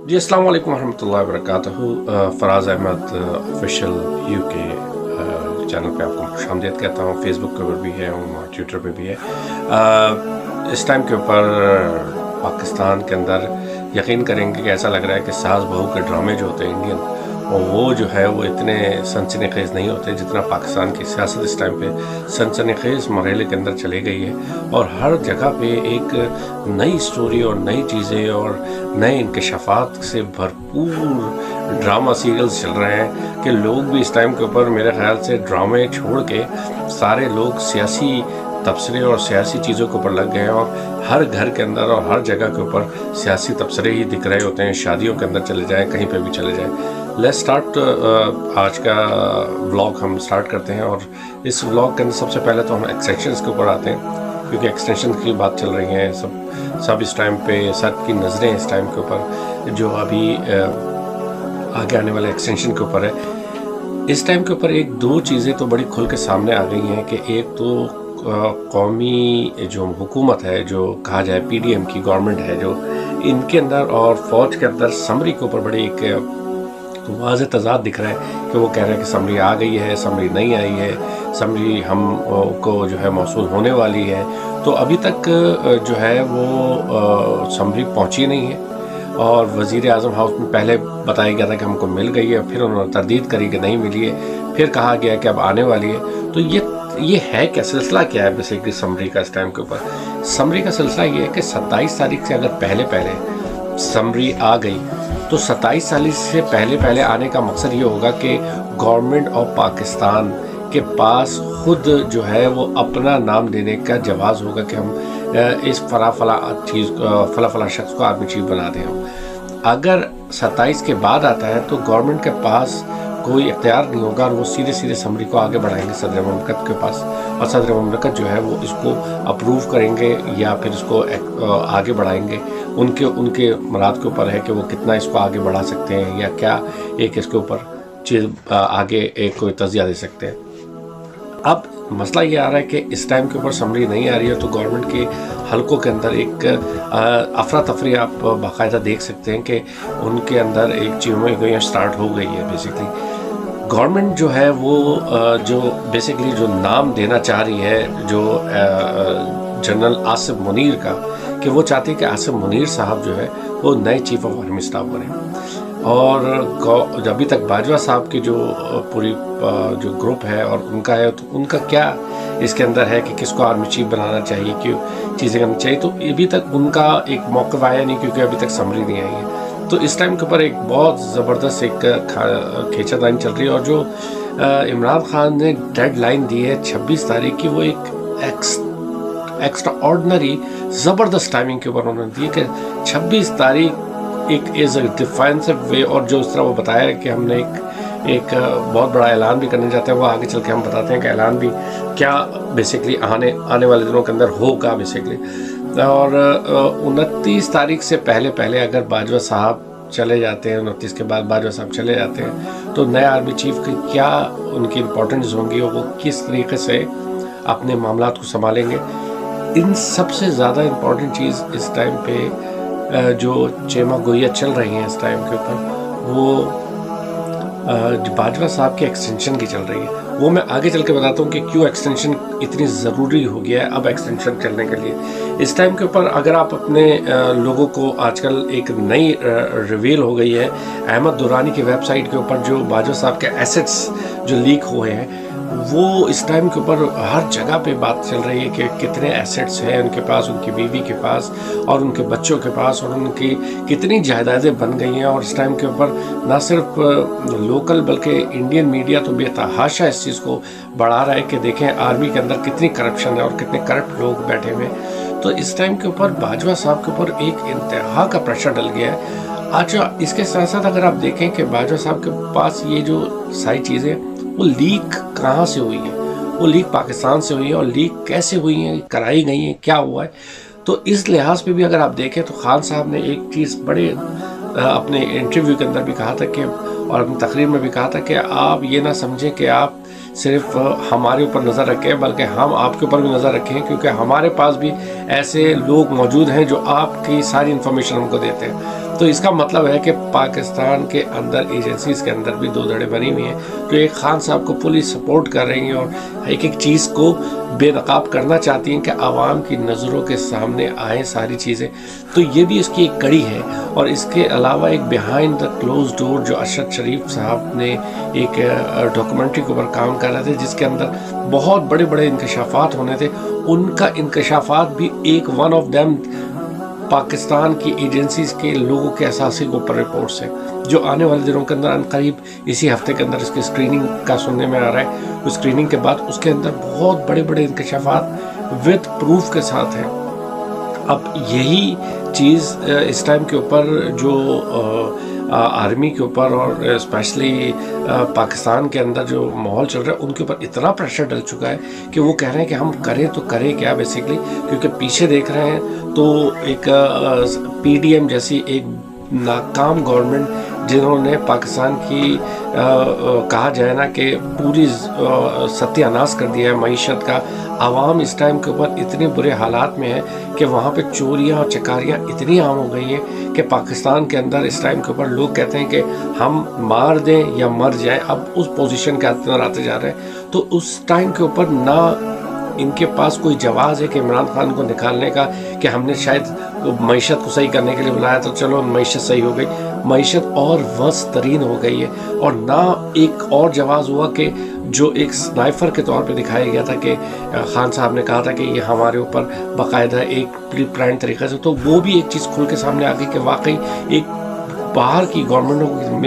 جی السلام علیکم ورحمۃ اللہ وبرکاتہ. فراز احمد آفیشیل یو کے چینل پہ آپ کو خوش آمدید کہتا ہوں. فیس بک پر بھی ہے اور ٹویٹر پہ بھی ہے. اس ٹائم کے اوپر پاکستان کے اندر یقین کریں گے کہ ایسا لگ رہا ہے کہ ساس بہو کے ڈرامے جو ہوتے ہیں انڈین، اور وہ جو ہے وہ اتنے سنسنی خیز نہیں ہوتے جتنا پاکستان کی سیاست اس ٹائم پہ سنسنی خیز مرحلے کے اندر چلی گئی ہے. اور ہر جگہ پہ ایک نئی سٹوری اور نئی چیزیں اور نئے انکشافات سے بھرپور ڈرامہ سیریلز چل رہے ہیں کہ لوگ بھی اس ٹائم کے اوپر میرے خیال سے ڈرامے چھوڑ کے سارے لوگ سیاسی تبصرے اور سیاسی چیزوں کے اوپر لگ گئے ہیں. اور ہر گھر کے اندر اور ہر جگہ کے اوپر سیاسی تبصرے ہی دکھ رہے ہوتے ہیں. شادیوں کے اندر چلے جائیں، کہیں پہ بھی چلے جائیں. Let's start. آج کا ولاگ ہم سٹارٹ کرتے ہیں، اور اس ولاگ کے اندر سب سے پہلے تو ہم ایکسٹینشنز کے اوپر آتے ہیں، کیونکہ ایکسٹینشن کی بات چل رہی ہیں. سب اس ٹائم پہ سب کی نظریں اس ٹائم کے اوپر جو ابھی آگے آنے والے ایکسٹینشن کے اوپر ہے. اس ٹائم کے اوپر ایک دو چیزیں تو بڑی کھل کے سامنے آ گئی ہیں کہ ایک تو قومی جو حکومت ہے، جو کہا جائے پی ڈی ایم کی گورنمنٹ ہے، جو ان کے اندر اور فوج کے اندر سمری کے اوپر بڑی ایک واضح تضاد دکھ رہا ہے کہ وہ کہہ رہے ہیں کہ سمری آ گئی ہے، سمری نہیں آئی ہے، سمری ہم کو جو ہے موصول ہونے والی ہے. تو ابھی تک جو ہے وہ سمری پہنچی نہیں ہے، اور وزیر اعظم ہاؤس میں پہلے بتایا گیا تھا کہ ہم کو مل گئی ہے، پھر انہوں نے تردید کری کہ نہیں ملی ہے، پھر کہا گیا کہ اب آنے والی ہے. تو یہ ہے کیا سلسلہ کیا ہے بیسیکلی سمری کا اس ٹائم کے اوپر؟ سمری کا سلسلہ یہ ہے کہ 27 تاریخ سے اگر پہلے سمری آ گئی تو 27 تاریخ سے پہلے آنے کا مقصد یہ ہوگا کہ گورنمنٹ آف پاکستان کے پاس خود جو ہے وہ اپنا نام دینے کا جواز ہوگا کہ ہم اس فلاں شخص کو آرمی چیف بنا دیں. اگر 27 کے بعد آتا ہے تو گورنمنٹ کے پاس کوئی اختیار نہیں ہوگا، اور وہ سیدھے سمری کو آگے بڑھائیں گے صدر مملکت کے پاس، اور صدر مملکت جو ہے وہ اس کو اپروو کریں گے یا پھر اس کو آگے بڑھائیں گے. ان کے مراد کے اوپر ہے کہ وہ کتنا اس کو آگے بڑھا سکتے ہیں یا کیا ایک اس کے اوپر چیز آگے ایک کوئی تجزیہ دے سکتے ہیں. اب مسئلہ یہ آ رہا ہے کہ اس ٹائم کے اوپر سمری نہیں آ رہی ہے تو گورنمنٹ کے حلقوں کے اندر ایک افراتفری آپ باقاعدہ دیکھ سکتے ہیں کہ ان کے اندر ایک چیزیں سٹارٹ ہو گئی ہے. بیسیکلی گورنمنٹ جو ہے وہ جو بیسیکلی جو نام دینا چاہ رہی ہے جو جنرل آصف منیر کا، کہ وہ چاہتے ہیں کہ آصف منیر صاحب جو ہے وہ نئے چیف آف آرمی اسٹاف بنے. اور ابھی تک باجوہ صاحب کی جو پوری جو گروپ ہے اور ان کا ہے، تو ان کا کیا اس کے اندر ہے کہ کس کو آرمی چیف بنانا چاہیے، کیوں چیزیں کرنی چاہیے. تو ابھی تک ان کا ایک موقف آیا نہیں کیونکہ ابھی تک سمری نہیں آئی ہے. تو اس ٹائم کے اوپر ایک بہت زبردست ایک کھینچا تانی چل رہی ہے. اور جو عمران خان نے ڈیڈ لائن دی ہے 26 تاریخ کی، وہ ایک ایکسٹرا آرڈنری زبردست ٹائمنگ کے اوپر انہوں نے دی کہ 26 تاریخ ایک ایز اے ڈیفینسو وے. اور جو اس طرح وہ بتایا ہے کہ ہم نے ایک بہت بڑا اعلان بھی کرنے جاتے ہیں، وہ آگے چل کے ہم بتاتے ہیں کہ اعلان بھی کیا بیسیکلی آنے والے دنوں کے اندر ہوگا بیسیکلی. اور 29 تاریخ سے پہلے اگر باجوہ صاحب چلے جاتے ہیں، 29 کے بعد باجوہ صاحب چلے جاتے ہیں، تو نئے آرمی چیف کی کیا ان کی امپورٹنس ہوں گی اور وہ کس طریقے سے اپنے معاملات کو سنبھالیں گے. ان سب سے زیادہ امپورٹنٹ چیز اس ٹائم پہ جو چیمہ گوئیاں چل رہی ہیں اس ٹائم کے اوپر، وہ باجوہ صاحب کے ایکسٹینشن کی چل رہی ہے. وہ میں آگے چل کے بتاتا ہوں کہ کیوں ایکسٹینشن اتنی ضروری ہو گیا ہے اب ایکسٹینشن چلنے کے لیے. اس ٹائم کے اوپر اگر آپ اپنے لوگوں کو آج کل ایک نئی ریویل ہو گئی ہے احمد دورانی کی ویب سائٹ کے اوپر، جو باجوہ صاحب کے ایسٹس جو لیک ہوئے ہیں، وہ اس ٹائم کے اوپر ہر جگہ پہ بات چل رہی ہے کہ کتنے ایسٹس ہیں ان کے پاس، ان کی بیوی کے پاس اور ان کے بچوں کے پاس، اور ان کی کتنی جائیدادیں بن گئی ہیں. اور اس ٹائم کے اوپر نہ صرف لوکل بلکہ انڈین میڈیا تو بے تحاشا اس چیز کو بڑھا رہا ہے کہ دیکھیں آرمی کے اندر کتنی کرپشن ہے اور کتنے کرپٹ لوگ بیٹھے ہوئے ہیں. تو اس ٹائم کے اوپر باجوہ صاحب کے اوپر ایک انتہا کا پریشر ڈل گیا ہے. اچھا، اس کے ساتھ ساتھ اگر آپ دیکھیں کہ باجوہ صاحب کے پاس یہ جو ساری چیزیں وہ لیک کہاں سے ہوئی ہے، وہ لیک پاکستان سے ہوئی ہے، اور لیک کیسے ہوئی ہیں، کرائی گئی ہیں، کیا ہوا ہے. تو اس لحاظ پہ بھی اگر آپ دیکھیں تو خان صاحب نے ایک چیز بڑے اپنے انٹرویو کے اندر بھی کہا تھا کہ، اور اپنی تقریر میں بھی کہا تھا کہ آپ یہ نہ سمجھیں کہ آپ صرف ہمارے اوپر نظر رکھیں، بلکہ ہم آپ کے اوپر بھی نظر رکھیں، کیونکہ ہمارے پاس بھی ایسے لوگ موجود ہیں جو آپ کی ساری انفارمیشن ہم کو دیتے ہیں. تو اس کا مطلب ہے کہ پاکستان کے اندر ایجنسیز کے اندر بھی دو دھڑے بنی ہوئی ہیں جو ایک خان صاحب کو پوری سپورٹ کر رہی ہیں اور ایک ایک چیز کو بے نقاب کرنا چاہتی ہیں کہ عوام کی نظروں کے سامنے آئیں ساری چیزیں. تو یہ بھی اس کی ایک کڑی ہے. اور اس کے علاوہ ایک بیہائنڈ دا کلوز ڈور جو ارشد شریف صاحب نے ایک ڈاکومنٹری کے اوپر کام کر رہے تھے جس کے اندر بہت بڑے بڑے انکشافات ہونے تھے، ان کا انکشافات بھی ایک ون آف دیم پاکستان کی ایجنسیز کے لوگوں کے اثاثے کے اوپر رپورٹس ہیں جو آنے والے دنوں کے اندر قریب اسی ہفتے کے اندر اس کی اسکریننگ کا سننے میں آ رہا ہے. اسکریننگ کے بعد اس کے اندر بہت بڑے بڑے انکشافات وتھ پروف کے ساتھ ہیں. اب یہی چیز اس ٹائم کے اوپر جو آرمی کے اوپر اور اسپیشلی پاکستان کے اندر جو ماحول چل رہا ہے ان کے اوپر اتنا پریشر ڈل چکا ہے کہ وہ کہہ رہے ہیں کہ ہم کریں تو کریں کیا بیسیکلی، کیونکہ پیچھے دیکھ رہے ہیں تو ایک پی ڈی ایم جیسی ایک ناکام گورنمنٹ جنہوں نے پاکستان کی کہا جائے نا کہ پوری ستیہ ناش کر دیا ہے معیشت کا. عوام اس ٹائم کے اوپر اتنے برے حالات میں ہے کہ وہاں پہ چوریاں اور چکاریاں اتنی عام ہو گئی ہیں کہ پاکستان کے اندر اس ٹائم کے اوپر لوگ کہتے ہیں کہ ہم مار دیں یا مر جائیں. اب اس پوزیشن کے اندر آتے جا رہے ہیں. تو اس ٹائم کے اوپر نہ ان کے پاس کوئی جواز ہے کہ عمران خان کو نکالنے کا کہ ہم نے شاید معیشت کو صحیح کرنے کے لیے بلایا تو چلو معیشت صحیح ہو گئی. معیشت اور ورست ترین ہو گئی ہے. اور نہ ایک اور جواز ہوا کہ جو ایک سنائفر کے طور پہ دکھایا گیا تھا کہ خان صاحب نے کہا تھا کہ یہ ہمارے اوپر باقاعدہ ایک پری پلان طریقے سے، تو وہ بھی ایک چیز کھل کے سامنے آ گئی کہ واقعی ایک باہر کی گورنمنٹوں کو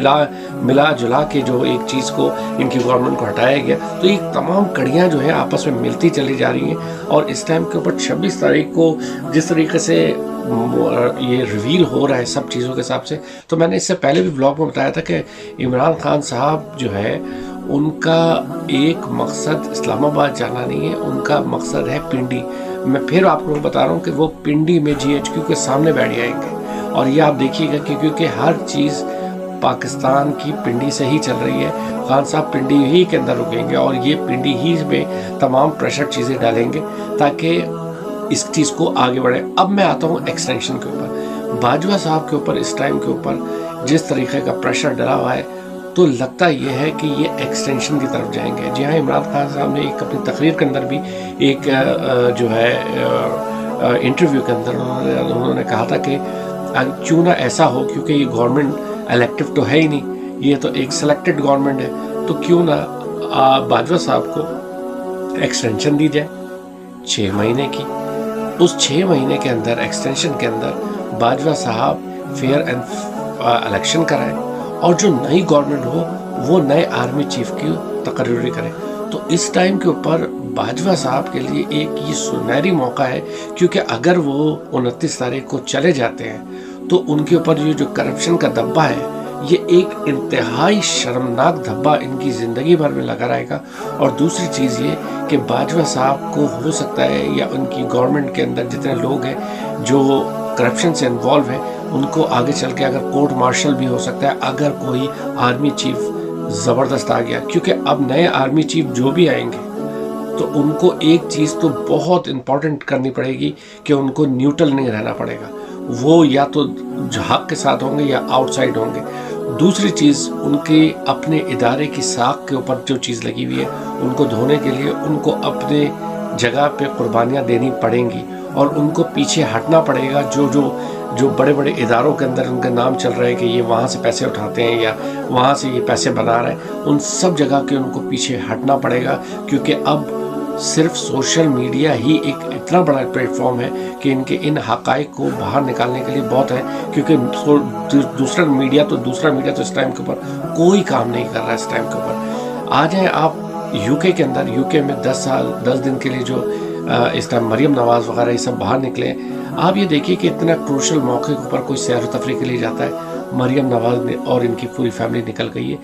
ملا جلا کے جو ایک چیز کو ان کی گورنمنٹ کو ہٹایا گیا. تو یہ تمام کڑیاں جو ہیں آپس میں ملتی چلی جا رہی ہیں. اور اس ٹائم کے اوپر 26 تاریخ کو جس طریقے سے یہ ریویل ہو رہا ہے سب چیزوں کے حساب سے، تو میں نے اس سے پہلے بھی بلاگ میں بتایا تھا کہ عمران خان صاحب جو ہے ان کا ایک مقصد اسلام آباد جانا نہیں ہے، ان کا مقصد ہے پنڈی. میں پھر آپ کو بتا رہا ہوں کہ وہ پنڈی میں جی ایچ کیو کے سامنے بیٹھ جائیں گے. اور یہ آپ دیکھیے گا کہ کیونکہ ہر چیز پاکستان کی پنڈی سے ہی چل رہی ہے. خان صاحب پنڈی ہی کے اندر رکیں گے اور یہ پنڈی ہی میں تمام پریشر چیزیں ڈالیں گے تاکہ اس چیز کو آگے بڑھے. اب میں آتا ہوں ایکسٹینشن کے اوپر. باجوہ صاحب کے اوپر اس ٹائم کے اوپر جس طریقے کا پریشر ڈلا ہوا ہے تو لگتا یہ ہے کہ یہ ایکسٹینشن کی طرف جائیں گے. جی ہاں، عمران خان صاحب نے ایک اپنی تقریر کے اندر بھی ایک جو ہے انٹرویو کے اندر انہوں نے کہا تھا کہ کیوں نہ ایسا ہو، کیونکہ یہ گورنمنٹ الیکٹو تو ہے ہی نہیں، یہ تو ایک سلیکٹڈ گورنمنٹ ہے، تو کیوں نہ باجوہ صاحب کو ایکسٹینشن دی جائے 6 مہینے کی. اس 6 مہینے کے اندر ایکسٹینشن کے اندر باجوہ صاحب فیئر اینڈ الیکشن کرائیں اور جو نئی گورنمنٹ ہو وہ نئے آرمی چیف کی تقرری کرے. تو اس ٹائم کے اوپر باجوہ صاحب کے لیے ایک یہ سنہری موقع ہے، کیونکہ اگر وہ 29 تاریخ کو چلے جاتے ہیں تو ان کے اوپر یہ جو کرپشن کا دھبا ہے یہ ایک انتہائی شرمناک دھبا ان کی زندگی بھر میں لگا رہے گا. اور دوسری چیز یہ کہ باجوہ صاحب کو ہو سکتا ہے یا ان کی گورنمنٹ کے اندر جتنے لوگ ہیں جو کرپشن سے انوالو ہیں ان کو آگے چل کے اگر کورٹ مارشل بھی ہو سکتا ہے اگر کوئی آرمی چیف زبردست آ گیا. کیونکہ اب نئے آرمی چیف جو بھی آئیں گے تو ان کو ایک چیز تو بہت امپورٹنٹ کرنی پڑے گی کہ ان کو نیوٹرل نہیں رہنا پڑے گا. وہ یا تو حق کے ساتھ ہوں گے یا آؤٹ سائڈ ہوں گے. دوسری چیز ان کے اپنے ادارے کی ساکھ کے اوپر جو چیز لگی ہوئی ہے ان کو دھونے کے لیے ان کو اپنے جگہ پہ قربانیاں دینی پڑیں گی اور ان کو پیچھے ہٹنا پڑے گا. جو بڑے بڑے اداروں کے اندر ان کا نام چل رہا ہے کہ یہ وہاں سے پیسے اٹھاتے ہیں یا وہاں سے یہ پیسے بنا رہے ہیں، ان سب جگہ کے ان کو پیچھے ہٹنا پڑے گا. کیونکہ اب صرف سوشل میڈیا ہی ایک اتنا بڑا پلیٹ فارم ہے کہ ان کے ان حقائق کو باہر نکالنے کے لیے بہت ہے. کیونکہ دوسرا میڈیا تو اس ٹائم کے اوپر کوئی کام نہیں کر رہا. اس ٹائم کے اوپر آ جائیں آپ یو کے اندر. یو کے میں 10 دن کے لیے جو اس ٹائم مریم نواز وغیرہ یہ سب باہر نکلے. آپ یہ دیکھیے کہ اتنا کروشل موقع کے اوپر کوئی سیر و تفریح کے لیے جاتا ہے. مریم نواز نے اور ان کی پوری فیملی نکل گئی ہے.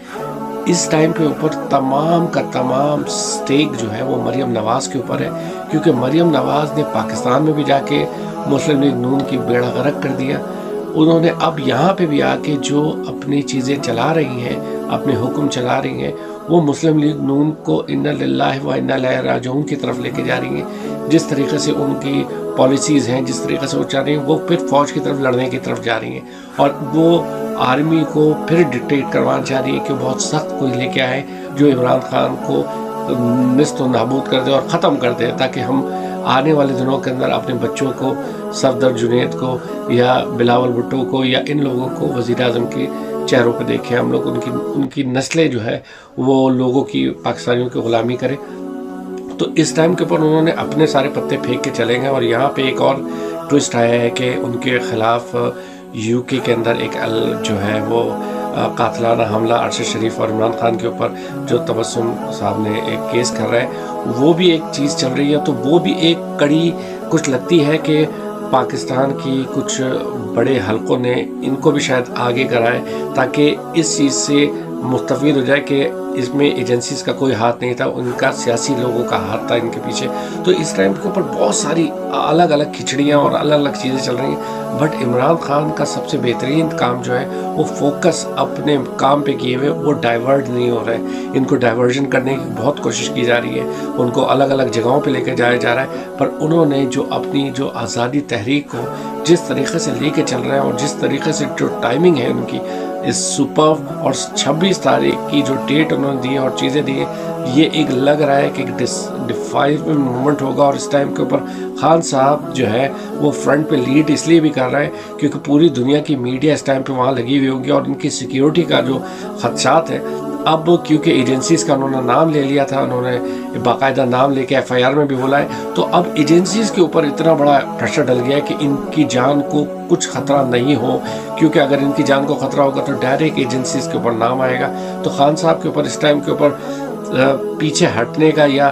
اس ٹائم کے اوپر تمام کا تمام سٹیک جو ہے وہ مریم نواز کے اوپر ہے. کیونکہ مریم نواز نے پاکستان میں بھی جا کے مسلم لیگ نون کی بیڑا غرق کر دیا. انہوں نے اب یہاں پہ بھی آ کے جو اپنی چیزیں چلا رہی ہیں، اپنے حکم چلا رہی ہیں، وہ مسلم لیگ نون کو انا للہ و انا الیہ راجعون کی طرف لے کے جا رہی ہیں. جس طریقے سے ان کی پالیسیز ہیں, جس طریقے سے وہ چاہ رہی ہیں, وہ پھر فوج کی طرف لڑنے کی طرف جا رہی ہیں, اور وہ آرمی کو پھر ڈکٹیٹ کروانا چاہ رہی ہے کہ بہت سخت کوئی لے کے آئے جو عمران خان کو نیست و نابود کر دے اور ختم کر دے, تاکہ ہم آنے والے دنوں کے اندر اپنے بچوں کو, صفدر جنید کو یا بلاول بھٹو کو یا ان لوگوں کو وزیر اعظم کے چہروں پہ دیکھیں ہم لوگ, ان کی نسلیں جو ہے وہ لوگوں کی, پاکستانیوں کی غلامی کرے. تو اس ٹائم کے اوپر انہوں نے اپنے سارے پتے پھینک کے چلے گئے. اور یہاں پہ ایک اور ٹوسٹ آیا ہے کہ ان کے خلاف یو کے اندر ایک جو ہے وہ قاتلانہ حملہ ارشد شریف اور عمران خان کے اوپر جو تبسم صاحب نے ایک کیس کر رہا ہے, وہ بھی ایک چیز چل رہی ہے. تو وہ بھی ایک کڑی کچھ لگتی ہے کہ پاکستان کی کچھ بڑے حلقوں نے ان کو بھی شاید آگے کرائے تاکہ اس چیز سے مستفید ہو جائے کہ اس میں ایجنسیز کا کوئی ہاتھ نہیں تھا, ان کا سیاسی لوگوں کا ہاتھ تھا ان کے پیچھے. تو اس ٹائم کے اوپر بہت ساری الگ الگ کھچڑیاں اور الگ الگ چیزیں چل رہی ہیں. بٹ عمران خان کا سب سے بہترین کام جو ہے وہ فوکس اپنے کام پہ کیے ہوئے, وہ ڈائیورٹ نہیں ہو رہے. ان کو ڈائیورژن کرنے کی بہت کوشش کی جا رہی ہے, ان کو الگ الگ جگہوں پہ لے کے جایا جا رہا ہے, پر انہوں نے جو اپنی جو آزادی تحریک کو جس طریقے سے لے کے چل رہے ہیں اور جس طریقے سے جو ٹائمنگ ہے ان کی اس سپر, اور 26 تاریخ کی جو ڈیٹ انہوں نے دی ہے اور چیزیں دی ہیں, یہ ایک لگ رہا ہے کہ ایک ڈیفائننگ مومنٹ ہوگا. اور اس ٹائم کے اوپر خان صاحب جو ہے وہ فرنٹ پہ لیڈ اس لیے بھی کر رہے ہیں کیونکہ پوری دنیا کی میڈیا اس ٹائم پہ وہاں لگی ہوئی ہوگی, اور ان کی سیکیورٹی کا جو خدشات ہے اب, کیونکہ ایجنسیز کا انہوں نے نام لے لیا تھا, انہوں نے باقاعدہ نام لے کے ایف آئی آر میں بھی بولا ہے, تو اب ایجنسیز کے اوپر اتنا بڑا پریشر ڈل گیا ہے کہ ان کی جان کو کچھ خطرہ نہیں ہو, کیونکہ اگر ان کی جان کو خطرہ ہوگا تو ڈائریکٹ ایجنسیز کے اوپر نام آئے گا. تو خان صاحب کے اوپر اس ٹائم کے اوپر پیچھے ہٹنے کا یا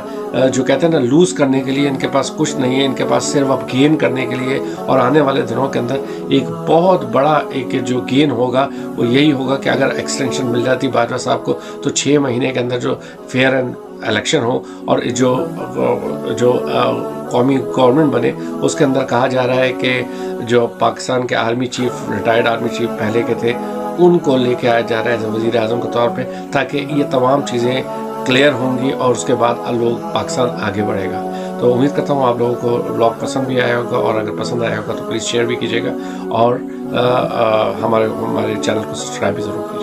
جو کہتے ہیں نا لوز کرنے کے لیے ان کے پاس کچھ نہیں ہے. ان کے پاس صرف اب گین کرنے کے لیے, اور آنے والے دنوں کے اندر ایک بہت بڑا ایک جو گین ہوگا وہ یہی ہوگا کہ اگر ایکسٹینشن مل جاتی باجوہ صاحب کو تو 6 مہینے کے اندر جو فیئر اینڈ الیکشن ہو اور جو قومی گورنمنٹ بنے, اس کے اندر کہا جا رہا ہے کہ جو پاکستان کے army chief, retired army chief پہلے کے تھے, ان کو لے کے آیا جا رہا ہے وزیر اعظم کے طور پہ, تاکہ یہ تمام چیزیں کلیئر ہوں گی اور اس کے بعد لوگ پاکستان آگے بڑھے گا. تو امید کرتا ہوں آپ لوگوں کو بلاگ پسند بھی آیا ہوگا, اور اگر پسند آیا ہوگا تو پلیز شیئر بھی کیجیے گا, اور ہمارے چینل کو سبسکرائب بھی ضرور کیجیے.